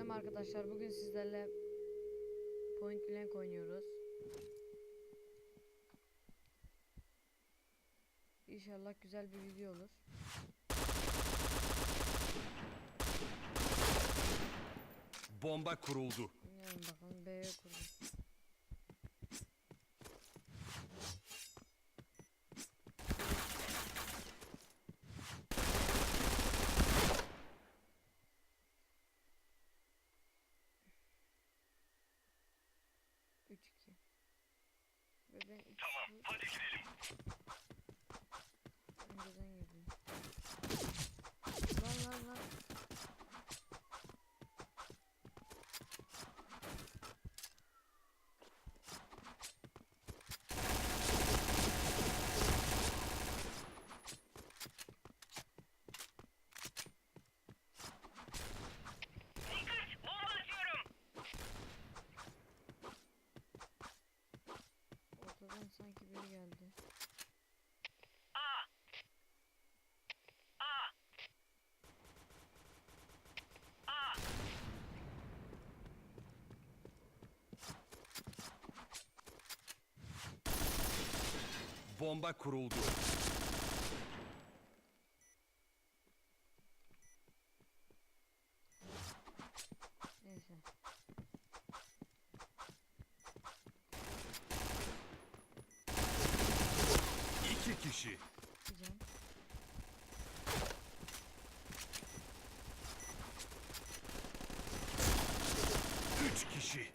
Selam arkadaşlar. Bugün sizlerle Point Blank oynuyoruz. İnşallah güzel bir video olur. Bomba kuruldu. Gelin bakalım, B'ye kurdum. Üç iki. Ve ben Tamam, hadi gidelim. önceden girdim. Lan. Dikkat! Bomba atıyorum! Ortadan sanki biri geldi. A! A! A! Bomba kuruldu. Neyse. İki kişi. Gideceğim. Üç kişi.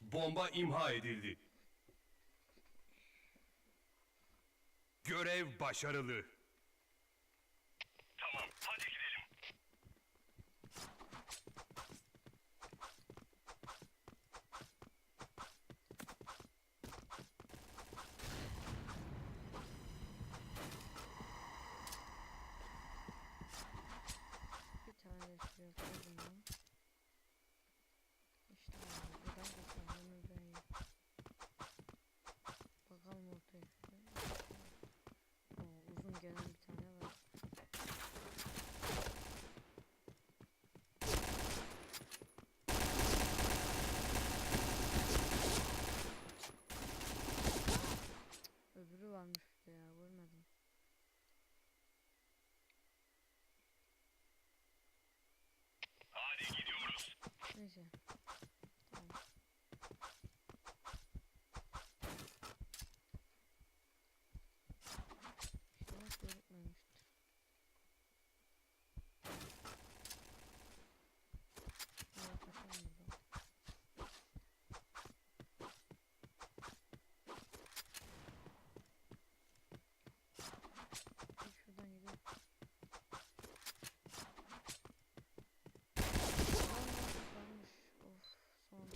Bomba imha edildi. Görev başarılı. Tamam, hadi gidelim. Bir tane şuraya koydum ben. İşte abi, buradan geçelim. Bunu ben yap. Bakalım ortaya. Oo, uzun gelen bir tane var. Öbürü varmış bir de ya, görmedim. Hadi gidiyoruz. Neyse. Tamam. İnşallah görükmemiştir. Şuraya kaçalım buradan. Bir şuradan gidelim. Varmış. Of, sonunda.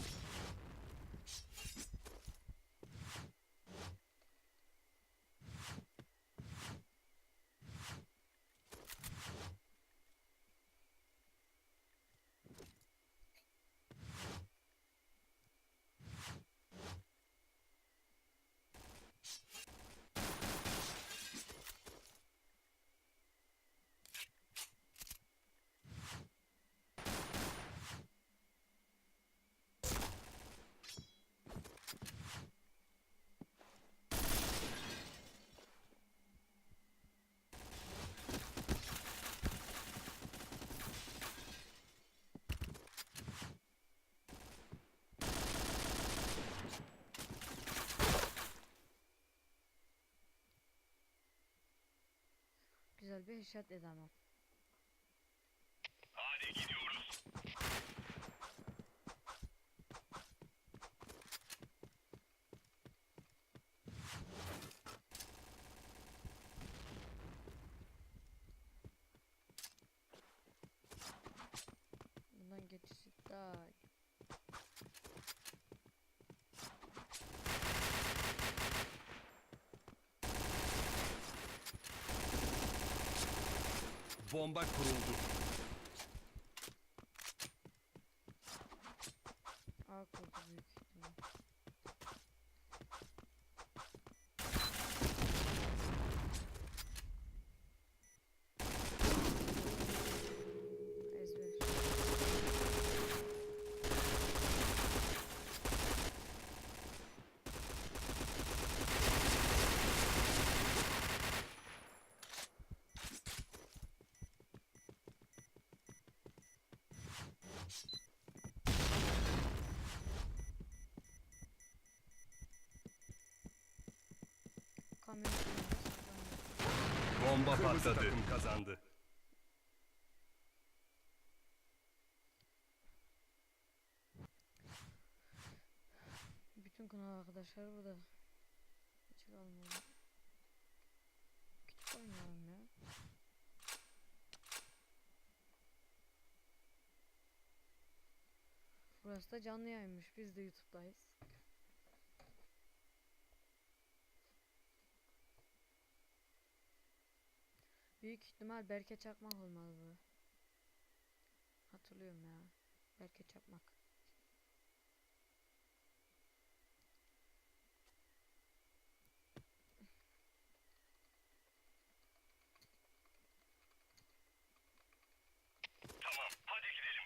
Güzel bir headshot edemem. Hadi gidiyoruz. Bundan geçişi daha iyi. Bomba kuruldu. A kurdu. mümkün saklanıyor. Bomba patladı. Takım kazandı. Bütün kanal arkadaşlar burada. Çıkalım oğlum. Küçük oynayalım ya. Burası da canlı yayınmış. Biz de YouTube'dayız. Büyük ihtimal Berke Çakmak olmalı bu. Hatırlıyorum ya. Berke Çakmak. Tamam, hadi gidelim.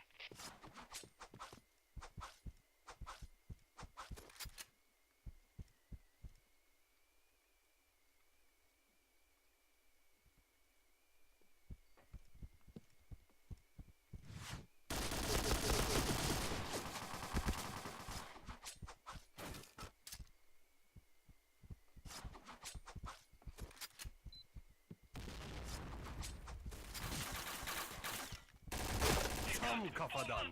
Tam kafadan.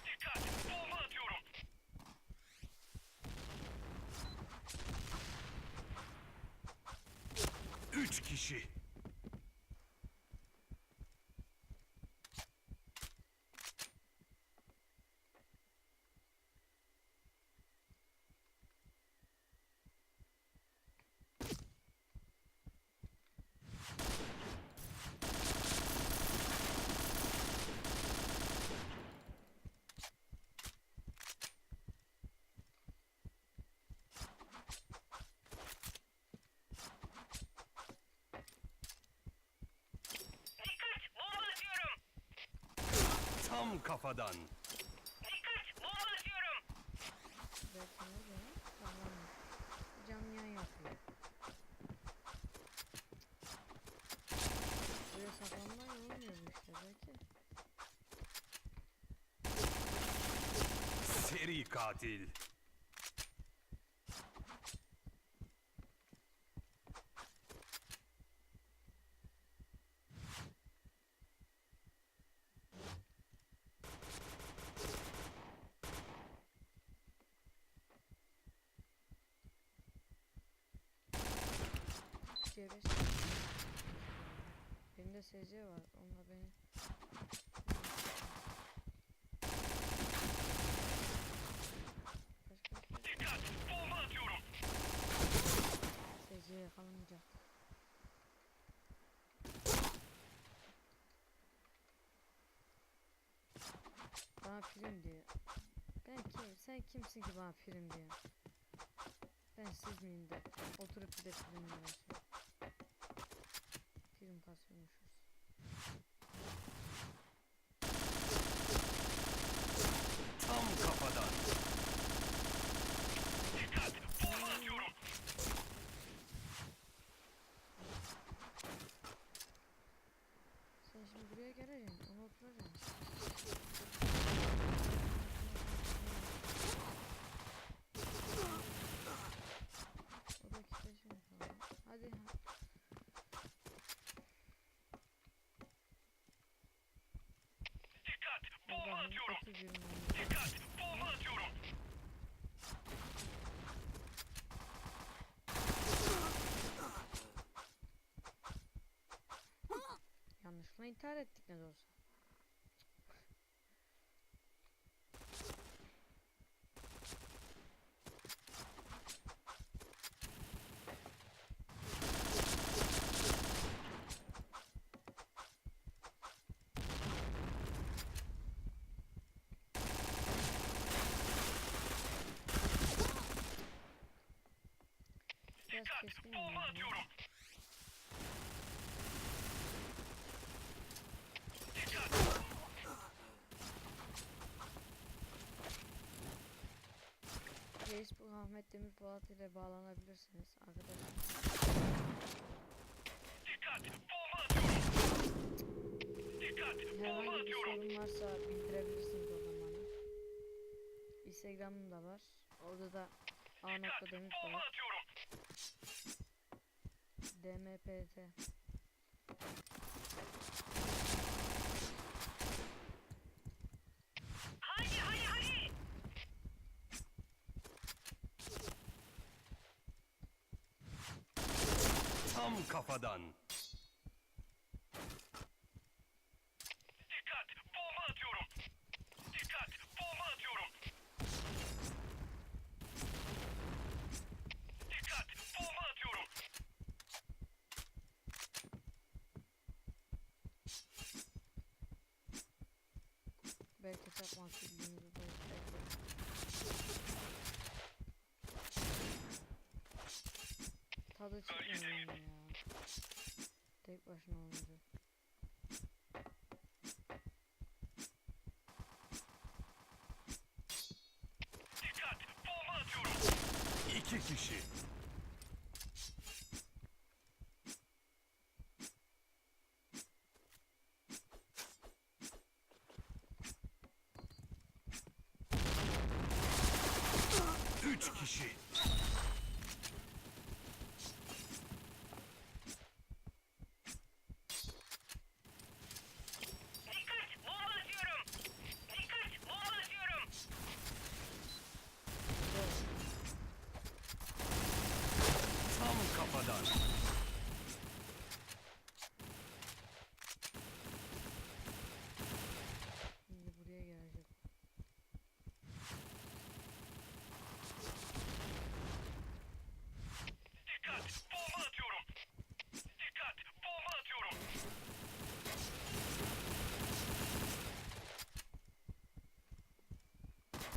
Dikkat! Bomba atıyorum. Üç kişi. Dikkat! Bomba atıyorum. Tam kafadan. Dikkat! Bomba atıyorum. Berke nerede ya? Tamam. Canlı yayın yapıyor. Buraya saklanmayla olmuyor bu işler belki. Seri katil. C5. Benim de SC var. Onunla beni... Kaç kaç kaç. Dikkat! Bomba atıyorum. SC yakalanacak. Bana prim diyor. Ben kim? Sen kimsin ki bana prim diyor? Ben siz miyim de oturup bir de primle uğraşıyorum. Prim kasıyormuşuz. Tam kafadan. Dikkat! Bomba atıyorum. Sen şimdi buraya geleceksin, ona oturacaksın. O da kitleşiyor falan. Hadi ha. Dikkat! Bomba Allah'ım atıyorum. 30 yılın olmuş. Dikkat! Bomba atıyorum. Yanlışlıkla intihar ettik ne de olsa. Biraz Dikkat! keskin Bomba oynuyorum ya. atıyorum. Dikkat! Reis bu Ahmet Demir Polat ile bağlanabilirsiniz arkadaşlar. Dikkat! Bomba atıyorum. Dikkat! Bomba Herhangi bir atıyorum. sorun varsa bildirebilirsiniz oradan bana. Instagram'ım da var. Orada da Dikkat! a.demir Bomba Polat atıyorum. dmpt. Hadi hadi hadi. Tam kafadan. Dikkat! Bomba atıyorum. Dikkat! Bomba atıyorum. Dikkat! Bomba atıyorum. Belki çakmak bildiğinizi belki. Tadı çıkmıyor oyunun ya. Tek başına olunca. Dikkat! Bomba atıyorum. İki kişi. Üç kişi.